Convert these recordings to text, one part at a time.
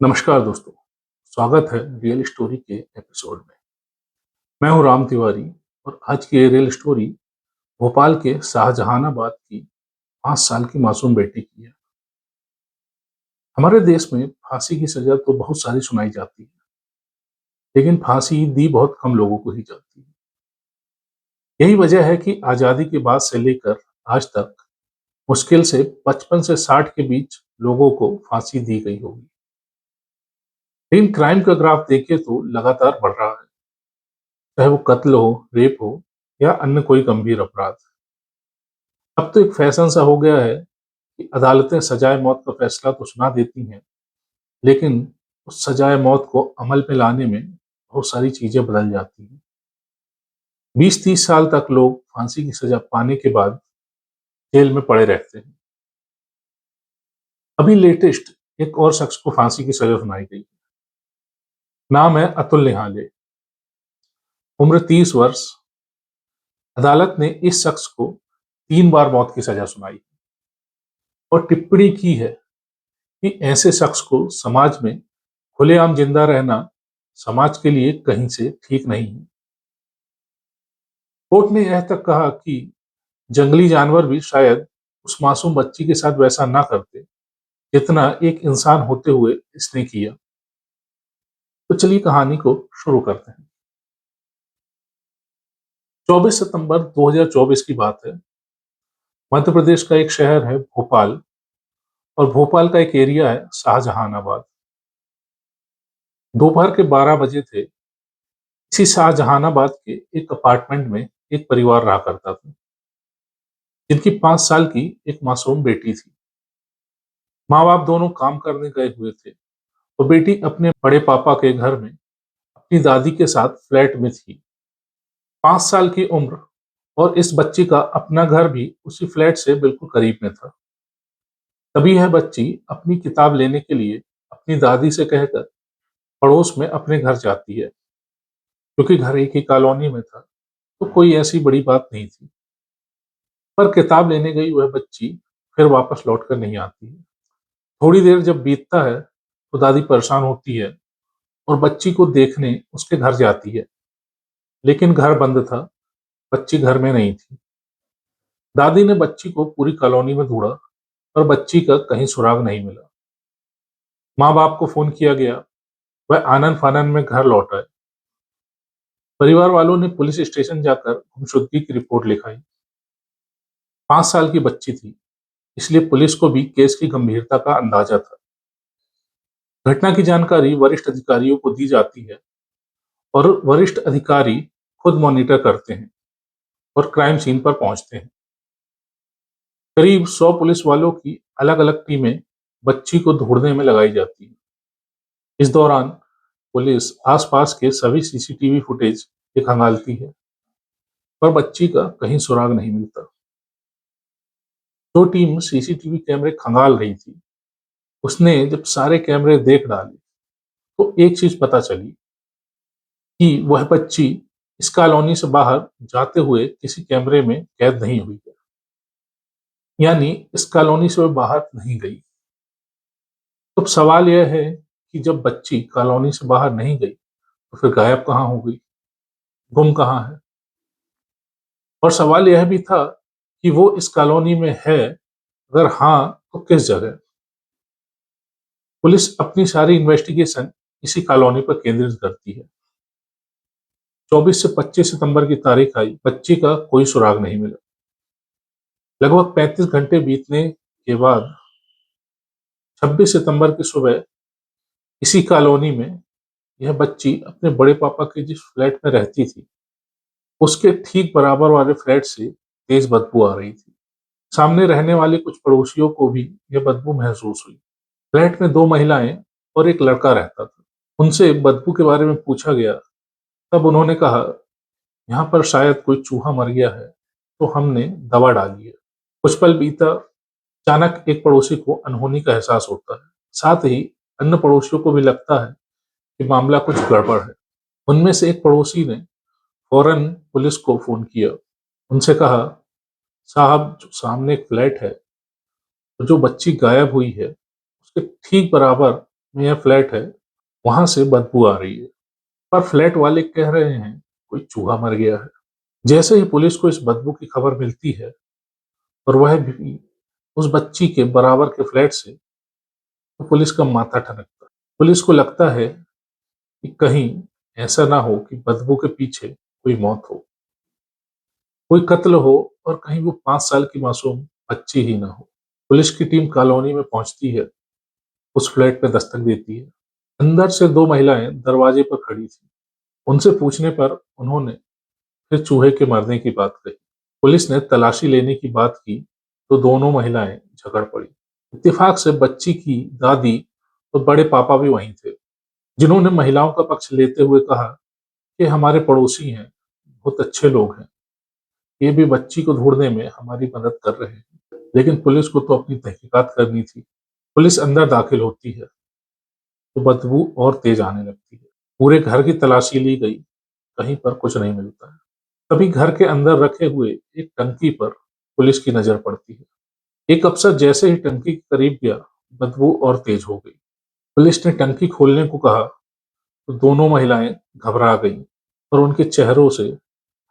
नमस्कार दोस्तों, स्वागत है रियल स्टोरी के एपिसोड में। मैं हूं राम तिवारी और आज की ये रियल स्टोरी भोपाल के शाहजहानाबाद की 5 साल की मासूम बेटी की है। हमारे देश में फांसी की सजा तो बहुत सारी सुनाई जाती है, लेकिन फांसी दी बहुत कम लोगों को ही जाती है। यही वजह है कि आजादी के बाद से लेकर आज तक मुश्किल से 55 से 60 के बीच लोगों को फांसी दी गई होगी। लेकिन क्राइम का ग्राफ देखें तो लगातार बढ़ रहा है, चाहे वो कत्ल हो, रेप हो या अन्य कोई गंभीर अपराध। अब तो एक फैशन सा हो गया है कि अदालतें सजाए मौत का फैसला तो सुना देती हैं, लेकिन उस सजाए मौत को अमल में लाने में बहुत सारी चीजें बदल जाती हैं। 20-30 साल तक लोग फांसी की सजा पाने के बाद जेल में पड़े रहते हैं। अभी लेटेस्ट एक और शख्स को फांसी की सजा सुनाई गई। नाम है अतुल निहाले, उम्र 30 वर्ष। अदालत ने इस शख्स को 3 बार मौत की सजा सुनाई और टिप्पणी की है कि ऐसे शख्स को समाज में खुलेआम जिंदा रहना समाज के लिए कहीं से ठीक नहीं है। कोर्ट ने यह तक कहा कि जंगली जानवर भी शायद उस मासूम बच्ची के साथ वैसा ना करते जितना एक इंसान होते हुए इसने किया। तो चलिए कहानी को शुरू करते हैं। 24 सितंबर 2024 की बात है। मध्य प्रदेश का एक शहर है भोपाल और भोपाल का एक एरिया है शाहजहानाबाद। दोपहर के 12 बजे थे। इसी शाहजहानाबाद के एक अपार्टमेंट में एक परिवार रहा करता था, जिनकी 5 साल की एक मासूम बेटी थी। माँ बाप दोनों काम करने गए हुए थे और बेटी अपने बड़े पापा के घर में अपनी दादी के साथ फ्लैट में थी। 5 साल की उम्र और इस बच्ची का अपना घर भी उसी फ्लैट से बिल्कुल करीब में था। तभी यह बच्ची अपनी किताब लेने के लिए अपनी दादी से कहकर पड़ोस में अपने घर जाती है। क्योंकि घर एक ही कॉलोनी में था, तो कोई ऐसी बड़ी बात नहीं थी। पर किताब लेने गई वह बच्ची फिर वापस लौट कर नहीं आती है। थोड़ी देर जब बीतता है तो दादी परेशान होती है और बच्ची को देखने उसके घर जाती है, लेकिन घर बंद था, बच्ची घर में नहीं थी। दादी ने बच्ची को पूरी कॉलोनी में ढूंढा, पर बच्ची का कहीं सुराग नहीं मिला। माँ बाप को फोन किया गया, वह आनन फानन में घर लौट आए। परिवार वालों ने पुलिस स्टेशन जाकर गुमशुदगी की रिपोर्ट लिखाई। 5 साल की बच्ची थी, इसलिए पुलिस को भी केस की गंभीरता का अंदाजा था। घटना की जानकारी वरिष्ठ अधिकारियों को दी जाती है और वरिष्ठ अधिकारी खुद मॉनिटर करते हैं और क्राइम सीन पर पहुंचते हैं। करीब 100 पुलिस वालों की अलग अलग टीमें बच्ची को ढूंढने में लगाई जाती है। इस दौरान पुलिस आसपास के सभी सीसीटीवी फुटेज भी खंगालती है, पर बच्ची का कहीं सुराग नहीं मिलता। जो टीम सीसीटीवी कैमरे खंगाल रही थी, उसने जब सारे कैमरे देख डाले तो एक चीज पता चली कि वह बच्ची इस कॉलोनी से बाहर जाते हुए किसी कैमरे में कैद नहीं हुई है। यानी इस कॉलोनी से वह बाहर नहीं गई। तो अब सवाल यह है कि जब बच्ची कॉलोनी से बाहर नहीं गई तो फिर गायब कहाँ हो गई, गुम कहाँ है। और सवाल यह भी था कि वो इस कॉलोनी में है, अगर हाँ तो किस जगह। पुलिस अपनी सारी इन्वेस्टिगेशन इसी कॉलोनी पर केंद्रित करती है। 24 से 25 सितंबर की तारीख आई, बच्ची का कोई सुराग नहीं मिला। लगभग 35 घंटे बीतने के बाद 26 सितंबर की सुबह इसी कॉलोनी में यह बच्ची अपने बड़े पापा के जिस फ्लैट में रहती थी, उसके ठीक बराबर वाले फ्लैट से तेज बदबू आ रही थी। सामने रहने वाले कुछ पड़ोसियों को भी यह बदबू महसूस हुई। फ्लैट में 2 महिलाएं और एक लड़का रहता था। उनसे बदबू के बारे में पूछा गया, तब उन्होंने कहा, यहाँ पर शायद कोई चूहा मर गया है, तो हमने दवा डाली है। कुछ पल बीता। अचानक एक पड़ोसी को अनहोनी का एहसास होता है। साथ ही अन्य पड़ोसियों को भी लगता है कि मामला कुछ गड़बड़ है। उनमें से एक पड़ोसी ने फौरन पुलिस को फोन किया। उनसे कहा, साहब जो सामने एक फ्लैट है, तो जो बच्ची गायब हुई है उसके ठीक बराबर में यह फ्लैट है, वहां से बदबू आ रही है। पर फ्लैट वाले कह रहे हैं कोई चूहा मर गया है। जैसे ही पुलिस को इस बदबू की खबर मिलती है और वह भी उस बच्ची के बराबर के फ्लैट से, तो पुलिस का माथा ठनकता है। पुलिस को लगता है कि कहीं ऐसा ना हो कि बदबू के पीछे कोई मौत हो, कोई कत्ल हो, और कहीं वो 5 साल की मासूम बच्ची ही ना हो। पुलिस की टीम कॉलोनी में पहुंचती है, उस फ्लैट पर दस्तक देती है। अंदर से दो महिलाएं दरवाजे पर खड़ी थी। उनसे पूछने पर उन्होंने फिर चूहे के मरने की बात कही। पुलिस ने तलाशी लेने की बात की तो दोनों महिलाएं झगड़ पड़ी। इत्तेफाक से बच्ची की दादी और बड़े पापा भी वहीं थे, जिन्होंने महिलाओं का पक्ष लेते हुए कहा कि हमारे पड़ोसी हैं, बहुत अच्छे लोग हैं, ये भी बच्ची को ढूंढने में हमारी मदद कर रहे हैं। लेकिन पुलिस को तो अपनी तहकीकात करनी थी। पुलिस अंदर दाखिल होती है तो बदबू और तेज आने लगती है। पूरे घर की तलाशी ली गई, कहीं पर कुछ नहीं मिलता है। तभी घर के अंदर रखे हुए एक टंकी पर पुलिस की नजर पड़ती है। एक अफसर जैसे ही टंकी के करीब गया, बदबू और तेज हो गई। पुलिस ने टंकी खोलने को कहा तो दोनों महिलाएं घबरा गईं और उनके चेहरों से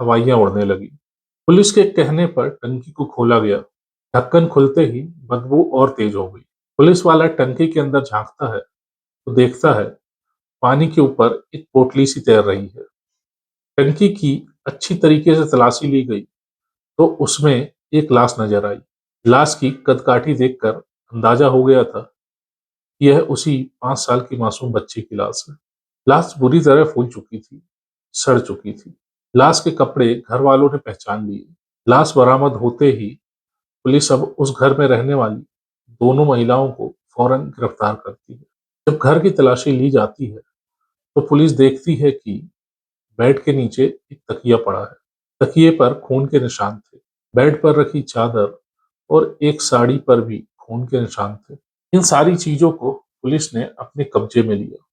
हवाइयां उड़ने लगी। पुलिस के कहने पर टंकी को खोला गया। ढक्कन खुलते ही बदबू और तेज हो गई। पुलिस वाला टंकी के अंदर झांकता है तो देखता है पानी के ऊपर एक पोटली सी तैर रही है। टंकी की अच्छी तरीके से तलाशी ली गई तो उसमें एक लाश नजर आई। लाश की कदकाठी देखकर अंदाजा हो गया था कि यह उसी 5 साल की मासूम बच्ची की लाश है। लाश बुरी तरह फूल चुकी थी, सड़ चुकी थी। लाश के कपड़े घर वालों ने पहचान लिए। लाश बरामद होते ही पुलिस अब उस घर में रहने वाली दोनों महिलाओं को फौरन गिरफ्तार करती है। जब घर की तलाशी ली जाती है तो पुलिस देखती है कि बेड के नीचे एक तकिया पड़ा है। तकिए पर खून के निशान थे। बेड पर रखी चादर और एक साड़ी पर भी खून के निशान थे। इन सारी चीजों को पुलिस ने अपने कब्जे में लिया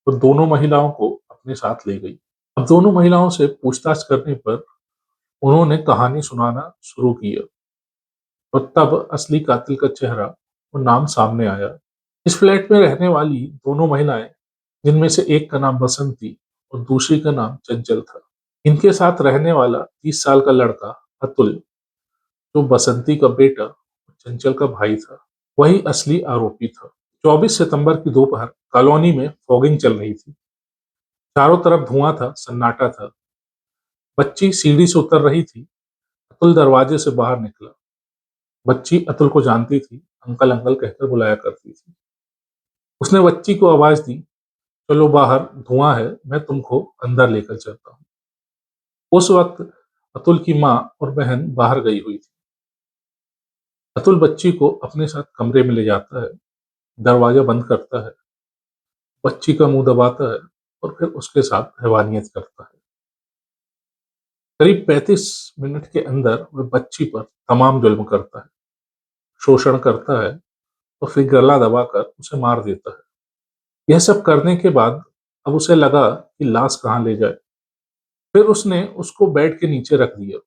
और दोनों महिलाओं को अपने साथ ले गई। अब दोनों महिलाओं से पूछताछ करने पर उन्होंने कहानी सुनाना शुरू किया और तब असली कातिल का चेहरा और नाम सामने आया। इस फ्लैट में रहने वाली दोनों महिलाएं, जिनमें से एक का नाम बसंती और दूसरी का नाम चंचल था। इनके साथ रहने वाला 30 साल का लड़का अतुल, जो बसंती का बेटा और चंचल का भाई था, वही असली आरोपी था। 24 सितंबर की दोपहर कॉलोनी में फॉगिंग चल रही थी। चारों तरफ धुआं था, सन्नाटा था। बच्ची सीढ़ी से उतर रही थी। अतुल दरवाजे से बाहर निकला। बच्ची अतुल को जानती थी, अंकल अंकल कहकर बुलाया करती थी। उसने बच्ची को आवाज दी, चलो बाहर, धुआं है, मैं तुमको अंदर लेकर चलता हूँ। उस वक्त अतुल की माँ और बहन बाहर गई हुई थी। अतुल बच्ची को अपने साथ कमरे में ले जाता है, दरवाजा बंद करता है, बच्ची का मुंह दबाता है और फिर उसके साथ हैवानियत करता है। करीब 35 मिनट के अंदर वह बच्ची पर तमाम जुल्म करता है, शोषण करता है और फिर गला दबाकर उसे मार देता है। यह सब करने के बाद अब उसे लगा कि लाश कहाँ ले जाए। फिर उसने उसको बेड के नीचे रख दिया।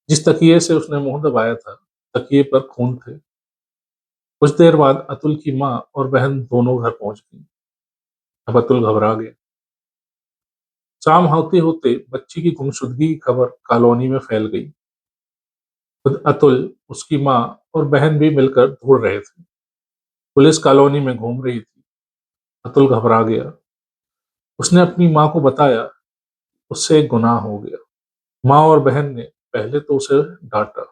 जिस तकिए से उसने मुंह दबाया था, तकिए पर खून थे। कुछ देर बाद अतुल की माँ और बहन दोनों घर पहुंच गईं। अब अतुल घबरा गया। शाम होते होते बच्ची की गुमशुदगी की खबर कॉलोनी में फैल गई। खुद अतुल, उसकी माँ और बहन भी मिलकर ढूंढ रहे थे। पुलिस कॉलोनी में घूम रही थी। अतुल घबरा गया। उसने अपनी माँ को बताया, उससे एक गुनाह हो गया। माँ और बहन ने पहले तो उसे डांटा,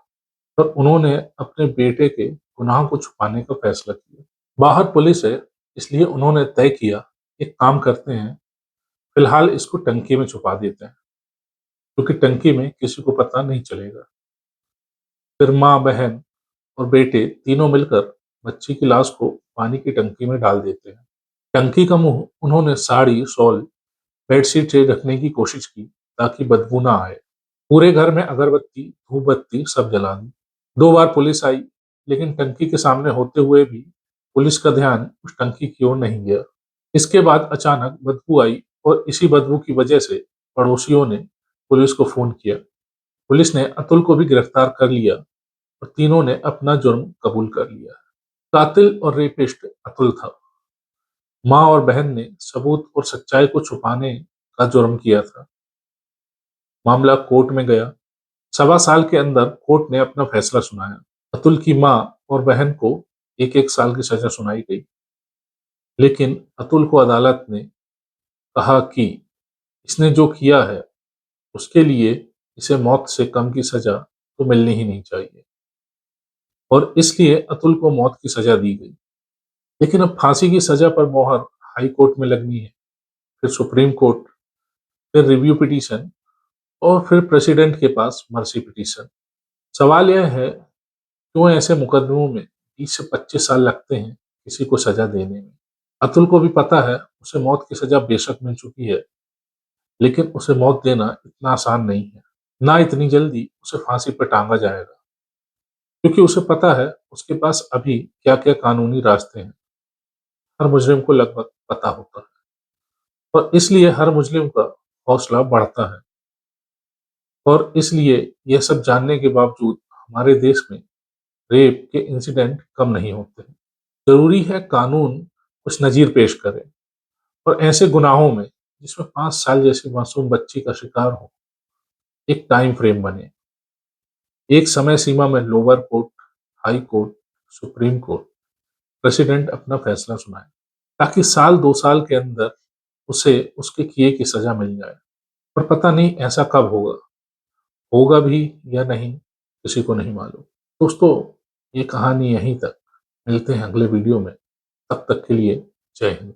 पर उन्होंने अपने बेटे के गुनाह को छुपाने का फैसला किया। बाहर पुलिस है, इसलिए उन्होंने तय किया, एक काम करते हैं, फिलहाल इसको टंकी में छुपा देते हैं, क्योंकि टंकी में किसी को पता नहीं चलेगा। फिर माँ, बहन और बेटे तीनों मिलकर बच्ची की लाश को पानी की टंकी में डाल देते हैं। टंकी का मुंह उन्होंने साड़ी, शॉल, बेडशीट से ढकने की कोशिश की ताकि बदबू ना आए। पूरे घर में अगरबत्ती, धूप बत्ती सब जला दी। 2 बार पुलिस आई, लेकिन टंकी के सामने होते हुए भी पुलिस का ध्यान उस टंकी की ओर नहीं गया। इसके बाद अचानक बदबू आई और इसी बदबू की वजह से पड़ोसियों ने पुलिस को फोन किया। पुलिस ने अतुल को भी गिरफ्तार कर लिया और तीनों ने अपना जुर्म कबूल कर लिया। कातिल और रेपिस्ट अतुल था। माँ और बहन ने सबूत और सच्चाई को छुपाने का जुर्म किया था। मामला कोर्ट में गया। सवा साल के अंदर कोर्ट ने अपना फैसला सुनाया। अतुल की माँ और बहन को एक-एक साल की सजा सुनाई गई। लेकिन अतुल को अदालत ने कहा कि इसने जो किया है, उसके लिए इसे मौत से कम की सजा तो मिलनी ही नहीं चाहिए और इसलिए अतुल को मौत की सजा दी गई। लेकिन अब फांसी की सजा पर मोहर हाई कोर्ट में लगनी है, फिर सुप्रीम कोर्ट, फिर रिव्यू पिटीशन और फिर प्रेसिडेंट के पास मर्सी पिटीशन। सवाल यह है, क्यों ऐसे मुकदमों में 20 से 25 साल लगते हैं किसी को सजा देने में? अतुल को भी पता है उसे मौत की सजा बेशक मिल चुकी है, लेकिन उसे मौत देना इतना आसान नहीं है। ना इतनी जल्दी उसे फांसी पर टांगा जाएगा, क्योंकि उसे पता है उसके पास अभी क्या-क्या कानूनी रास्ते हैं। हर मुजरिम को लगभग पता होता है और इसलिए हर मुजरिम का हौसला बढ़ता है और इसलिए यह सब जानने के बावजूद हमारे देश में रेप के इंसिडेंट कम नहीं होते हैं। ज़रूरी है कानून कुछ नज़ीर पेश करे और ऐसे गुनाहों में जिसमें 5 साल जैसी मासूम बच्ची का शिकार हो, एक टाइम फ्रेम बने। एक समय सीमा में lower court, high court, supreme court, president अपना फैसला सुनाए, ताकि साल 2 साल के अंदर उसे उसके किए की सजा मिल जाए। पर पता नहीं ऐसा कब होगा, होगा भी या नहीं, किसी को नहीं मालूम। दोस्तों, ये कहानी यहीं तक। मिलते हैं अगले वीडियो में। तब तक के लिए जय हिंद।